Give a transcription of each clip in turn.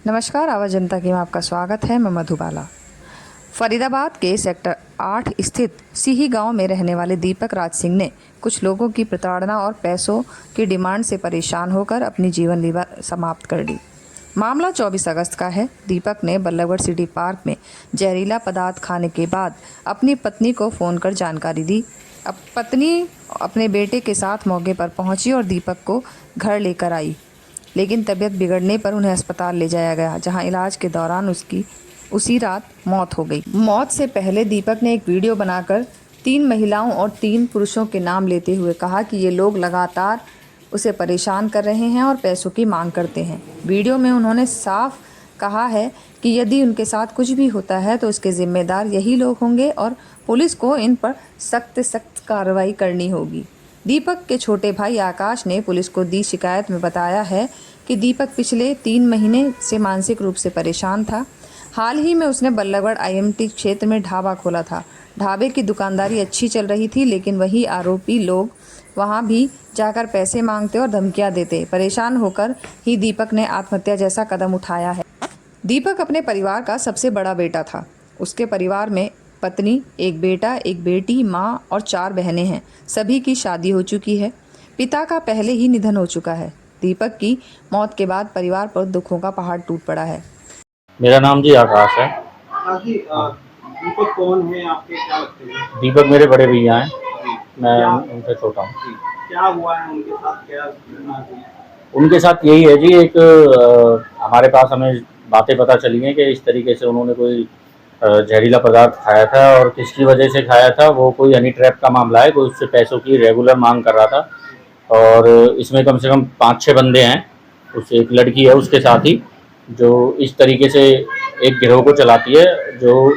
नमस्कार, आवाज़ जनता की में आपका स्वागत है। मैं मधुबाला। फरीदाबाद के सेक्टर 8 स्थित सीही गांव में रहने वाले दीपक राज सिंह ने कुछ लोगों की प्रताड़ना और पैसों की डिमांड से परेशान होकर अपनी जीवन लीला समाप्त कर दी। मामला 24 अगस्त का है। दीपक ने बल्लभगढ़ सिटी पार्क में जहरीला पदार्थ खाने के बाद अपनी पत्नी को फ़ोन कर जानकारी दी। अब पत्नी अपने बेटे के साथ मौके पर पहुंची और दीपक को घर लेकर आई, लेकिन तबीयत बिगड़ने पर उन्हें अस्पताल ले जाया गया, जहां इलाज के दौरान उसकी उसी रात मौत हो गई। मौत से पहले दीपक ने एक वीडियो बनाकर 3 महिलाओं और 3 पुरुषों के नाम लेते हुए कहा कि ये लोग लगातार उसे परेशान कर रहे हैं और पैसों की मांग करते हैं। वीडियो में उन्होंने साफ कहा है कि यदि उनके साथ कुछ भी होता है तो इसके जिम्मेदार यही लोग होंगे और पुलिस को इन पर सख्त कार्रवाई करनी होगी। दीपक के छोटे भाई आकाश ने पुलिस को दी शिकायत में बताया है कि दीपक पिछले 3 महीने से मानसिक रूप से परेशान था। हाल ही में उसने बल्लभगढ़ IMT क्षेत्र में ढाबा खोला था। ढाबे की दुकानदारी अच्छी चल रही थी, लेकिन वही आरोपी लोग वहां भी जाकर पैसे मांगते और धमकियां देते। परेशान होकर ही दीपक ने आत्महत्या जैसा कदम उठाया है। दीपक अपने परिवार का सबसे बड़ा बेटा था। उसके परिवार में पत्नी, एक बेटा, एक बेटी, माँ और 4 बहनें हैं। सभी की शादी हो चुकी है। पिता का पहले ही निधन हो चुका है। दीपक की मौत के बाद परिवार पर दुखों का पहाड़ टूट पड़ा है। मेरा नाम जी आकाश है। दीपक कौन है आपके, क्या लगते हैं? दीपक मेरे बड़े भैया हैं, मैं उनसे छोटा हूँ। क्या हुआ है उनके साथ, क्या घटना हुई? उनके साथ यही है जी, एक हमारे पास हमें बातें पता चली हैं कि इस तरीके से उन्होंने कोई जहरीला पदार्थ खाया था और किसकी वजह से खाया था, वो कोई हनी ट्रैप का मामला है। कोई उससे पैसों की रेगुलर मांग कर रहा था और इसमें कम से कम 5-6 बंदे हैं। उससे एक लड़की है उसके साथ ही, जो इस तरीके से एक गिरोह को चलाती है, जो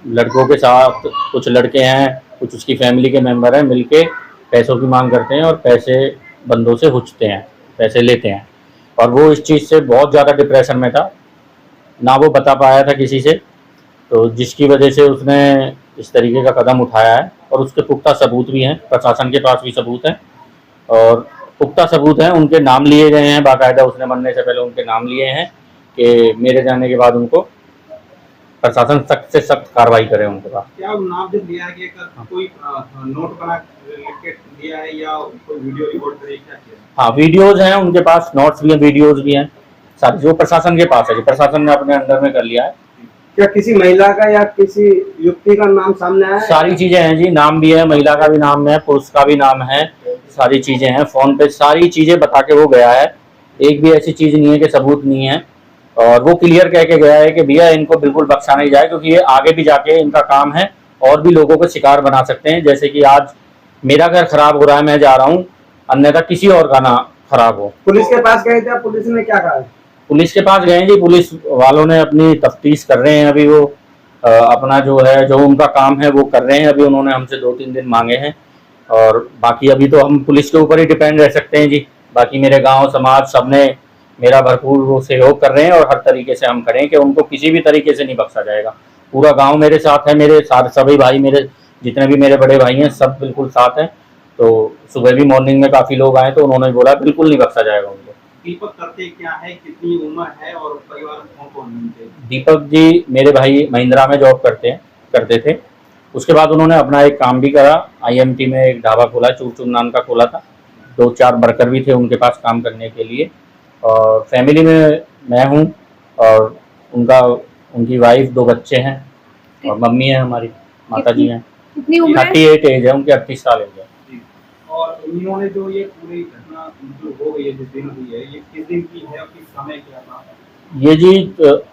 लड़कों के साथ कुछ लड़के हैं, कुछ उसकी फैमिली के मेंबर हैं, मिलके पैसों की मांग करते हैं और पैसे बंदों से हुचते हैं, पैसे लेते हैं। और वो इस चीज़ से बहुत ज़्यादा डिप्रेशन में था, ना वो बता पाया था किसी से, तो जिसकी वजह से उसने इस तरीके का कदम उठाया है। और उसके पुख्ता सबूत भी हैं, प्रशासन के पास भी सबूत हैं और पुख्ता सबूत हैं। उनके नाम लिए गए हैं बाकायदा, उसने मरने से पहले उनके नाम लिए हैं कि मेरे जाने के बाद उनको प्रशासन सख्त से सख्त कार्रवाई करे उनके पास। क्या नाम जब लिया है कि कोई नोट बना लिख के दिया है या कोई वीडियो रिकॉर्ड करे, क्या किया? हाँ, वीडियोज हैं उनके पास, नोट्स भी हैं, वीडियोज भी हैं, सारी जो प्रशासन के पास है जी, प्रशासन ने अपने अंडर में कर लिया है। क्या किसी महिला का या किसी युवती का नाम सामने आया है? सारी चीजें हैं जी, नाम भी है, महिला का भी नाम है, पुरुष का भी नाम है, सारी चीजें हैं। फोन पे सारी चीजें बता के वो गया है, एक भी ऐसी चीज नहीं है कि सबूत नहीं है। और वो क्लियर कह के गया है कि भैया इनको बिल्कुल बख्शा नहीं जाए, क्योंकि ये आगे भी जाके इनका काम है और भी लोगों को शिकार बना सकते हैं। जैसे कि आज मेरा घर खराब हो रहा है, मैं जा रहा हूँ, अन्यथा किसी और का ना खराब हो। पुलिस के पास गए थे, पुलिस ने क्या कहा? पुलिस के पास गए हैं जी, पुलिस वालों ने अपनी तफ्तीश कर रहे हैं अभी। वो अपना जो है, जो उनका काम है वो कर रहे हैं। अभी उन्होंने हमसे 2-3 दिन मांगे हैं और बाकी अभी तो हम पुलिस के ऊपर ही डिपेंड रह सकते हैं जी। बाकी मेरे गांव समाज सब ने मेरा भरपूर वो सहयोग कर रहे हैं और हर तरीके से हम करें कि उनको किसी भी तरीके से नहीं बख्शा जाएगा। पूरा गांव मेरे साथ है, मेरे सारे सभी भाई, मेरे जितने भी मेरे बड़े भाई हैं सब बिल्कुल साथ हैं। तो सुबह भी मॉर्निंग में काफ़ी लोग आए तो उन्होंने बोला बिल्कुल नहीं बख्शा जाएगा उनको। दीपक करते क्या है, कितनी उम्र है और परिवार में कौन कौन है? दीपक जी मेरे भाई महिंद्रा में जॉब करते थे। उसके बाद उन्होंने अपना एक काम भी करा, IMT में एक ढाबा खोला, चूर चूर नाम का खोला था। 2-4 वर्कर भी थे उनके पास काम करने के लिए। और फैमिली में मैं हूँ और उनकी वाइफ, 2 बच्चे हैं और मम्मी है हमारी, माता जी हैं। कितनी उम्र है? 38 एज है उनकी, 38 साल एज है। और इन्होंने जो ये पूरी घटना जो हो गई है, जिस दिन हुई है, ये किस दिन की है और किस समय क्या था? ये जी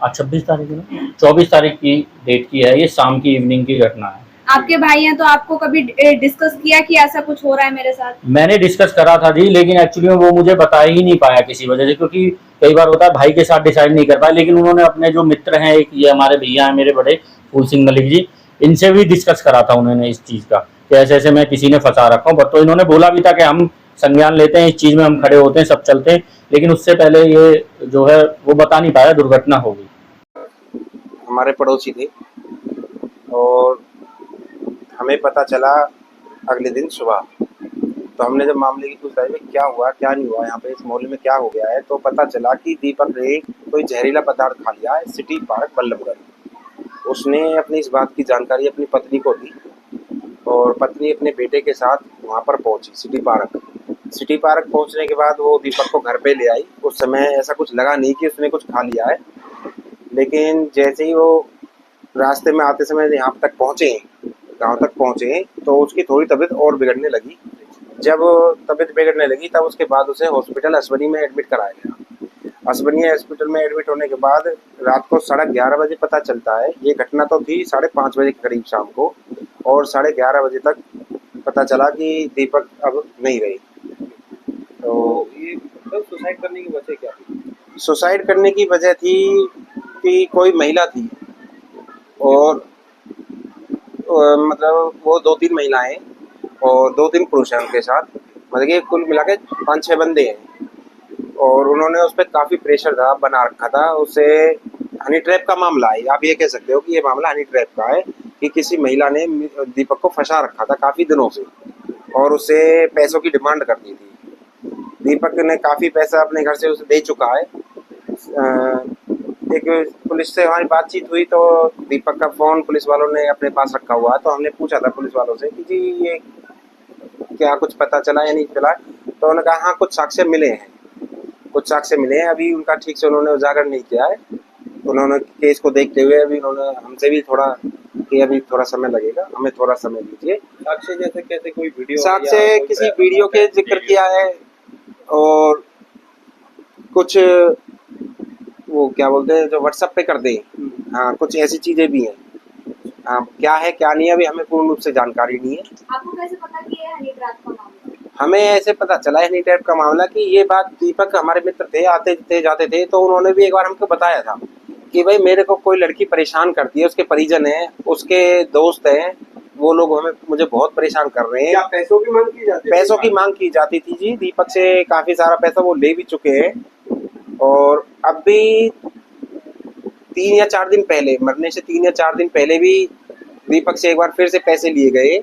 26 तारीख है ना, 24 तारीख की डेट की है, ये शाम की इवनिंग की घटना है। आपके भाई हैं तो आपको कभी डिस्कस किया कि ऐसा कुछ हो रहा है मेरे साथ? मैंने डिस्कस करा था जी, लेकिन एक्चुअली में वो मुझे बता ही नहीं पाया किसी वजह से, क्योंकि कई बार होता है भाई के साथ डिसाइड नहीं कर पाया। लेकिन उन्होंने अपने जो मित्र हैं, एक ये हमारे भैया हैं मेरे बड़े, फूल सिंह मलिक जी, इनसे भी डिस्कस करा था उन्होंने इस चीज़ का कि ऐसे ऐसे मैं किसी ने फंसा रखा हूँ। तो इन्होंने बोला भी था कि हम संज्ञान लेते हैं, इस चीज़ में हम खड़े होते हैं, सब चलते हैं। लेकिन उससे पहले ये जो है वो बता नहीं पाया, दुर्घटना हो गई। हमारे पड़ोसी थे और हमें पता चला अगले दिन सुबह तो हमने जब मामले की पूछताछ में क्या हुआ क्या नहीं हुआ, यहाँ पे इस मोहल्ले में क्या हो गया है, तो पता चला कि दीपक ने कोई जहरीला पदार्थ खा लिया है सिटी पार्क बल्लभगढ़। उसने अपनी इस बात की जानकारी अपनी पत्नी को दी और पत्नी अपने बेटे के साथ वहाँ पर पहुंची सिटी पार्क। सिटी पार्क पहुंचने के बाद वो दीपक को घर पे ले आई। उस समय ऐसा कुछ लगा नहीं कि उसने कुछ खा लिया है, लेकिन जैसे ही वो रास्ते में आते समय यहाँ तक पहुँचे, गांव तक पहुँचे, तो उसकी थोड़ी तबीयत और बिगड़ने लगी। जब तबीयत बिगड़ने लगी तब उसके बाद उसे हॉस्पिटल अश्वनी में एडमिट कराया गया। अश्वनी हॉस्पिटल में एडमिट होने के बाद रात को 11:30 बजे पता चलता है, ये घटना तो थी 5:30 बजे के करीब शाम को, और 11:30 बजे तक पता चला कि दीपक अब नहीं रही। तो ये मतलब सुसाइड करने की वजह क्या थी? सुसाइड करने की वजह थी कि कोई महिला थी और मतलब वो 2-3 महिलाएं और 2-3 पुरुष हैं उनके साथ, मतलब कि कुल मिला के 5-6 बंदे हैं, और उन्होंने उस पर काफ़ी प्रेशर था बना रखा था। उससे हनी ट्रैप का मामला है, आप ये कह सकते हो कि ये मामला हनी ट्रैप का है कि किसी महिला ने दीपक को फंसा रखा था काफ़ी दिनों से और उससे पैसों की डिमांड करती थी। दीपक ने काफ़ी पैसा अपने घर से उसे दे चुका है। एक पुलिस से हमारी बातचीत हुई तो दीपक का फ़ोन पुलिस वालों ने अपने पास रखा हुआ है, तो हमने पूछा था पुलिस वालों से कि जी ये क्या कुछ पता चला या नहीं चला, तो उन्होंने कहा हाँ कुछ साक्ष्य मिले हैं, कुछ साक्ष्य मिले हैं। अभी उनका ठीक से उन्होंने उजागर नहीं किया है। उन्होंने केस को देखते हुए अभी उन्होंने हमसे भी थोड़ा कि अभी थोड़ा समय लगेगा, हमें थोड़ा समय दीजिए। साक्ष्य जैसे कैसे कोई वीडियो? साक्ष्य किसी वीडियो के जिक्र किया है और कुछ वो क्या बोलते हैं जो व्हाट्सएप पे कर दे, हाँ कुछ ऐसी चीजें भी हैं। हाँ क्या है क्या नहीं है अभी हमें पूर्ण रूप से जानकारी नहीं है। आपको कैसे पता कि ये हनी ट्रैप का मामला? हमें ऐसे पता चला है हनी ट्रैप का मामला कि ये बात दीपक हमारे मित्र थे, आते थे जाते थे, तो उन्होंने भी एक बार हमको बताया था कि भाई मेरे को कोई लड़की परेशान करती है, उसके परिजन हैं, उसके दोस्त हैं, वो लोग मुझे बहुत परेशान कर रहे हैं। क्या पैसों की मांग की जाती? पैसों की मांग की जाती थी जी। दीपक से काफी सारा पैसा वो ले भी चुके हैं और अब भी 3 या 4 दिन पहले, मरने से 3 या 4 दिन पहले भी दीपक से एक बार फिर से पैसे लिए गए।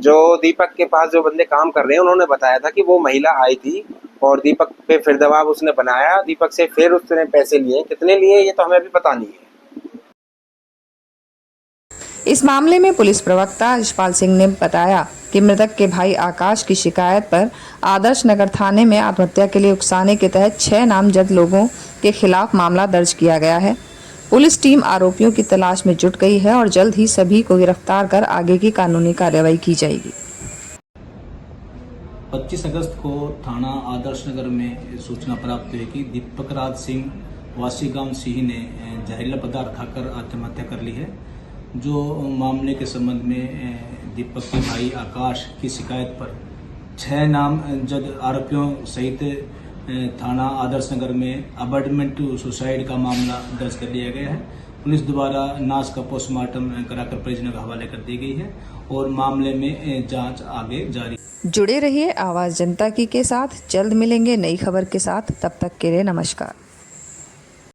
जो दीपक के पास जो बंदे काम कर रहे हैं उन्होंने बताया था कि वो महिला आई थी और दीपक पे फिर दबाव उसने बनाया, दीपक से फिर उसने पैसे लिए। कितने लिए ये तो हमें अभी पता नहीं है। इस मामले में पुलिस प्रवक्ता यशपाल सिंह ने बताया कि मृतक के भाई आकाश की शिकायत पर आदर्श नगर थाने में आत्महत्या के लिए उकसाने के तहत 6 नामजद लोगों के खिलाफ मामला दर्ज किया गया है। पुलिस टीम आरोपियों की तलाश में जुट गई है और जल्द ही सभी को गिरफ्तार कर आगे की कानूनी कार्रवाई की जाएगी। 25 अगस्त को थाना आदर्श नगर में सूचना प्राप्त हुई कि दीपक राज सिंह वासी गांव सिही ने जहरीला पदार्थ खाकर आत्महत्या कर ली है। जो मामले के संबंध में दीपक के भाई आकाश की शिकायत पर 6 नामजद आरोपियों सहित थाना आदर्श नगर में अबॉर्डमेंट टू सुसाइड का मामला दर्ज कर लिया गया है। पुलिस द्वारा नाश का पोस्टमार्टम कराकर परिजनों के हवाले कर दी गई है और मामले में जांच आगे जारी। जुड़े रहिए आवाज जनता की के साथ। जल्द मिलेंगे नई खबर के साथ, तब तक के लिए नमस्कार।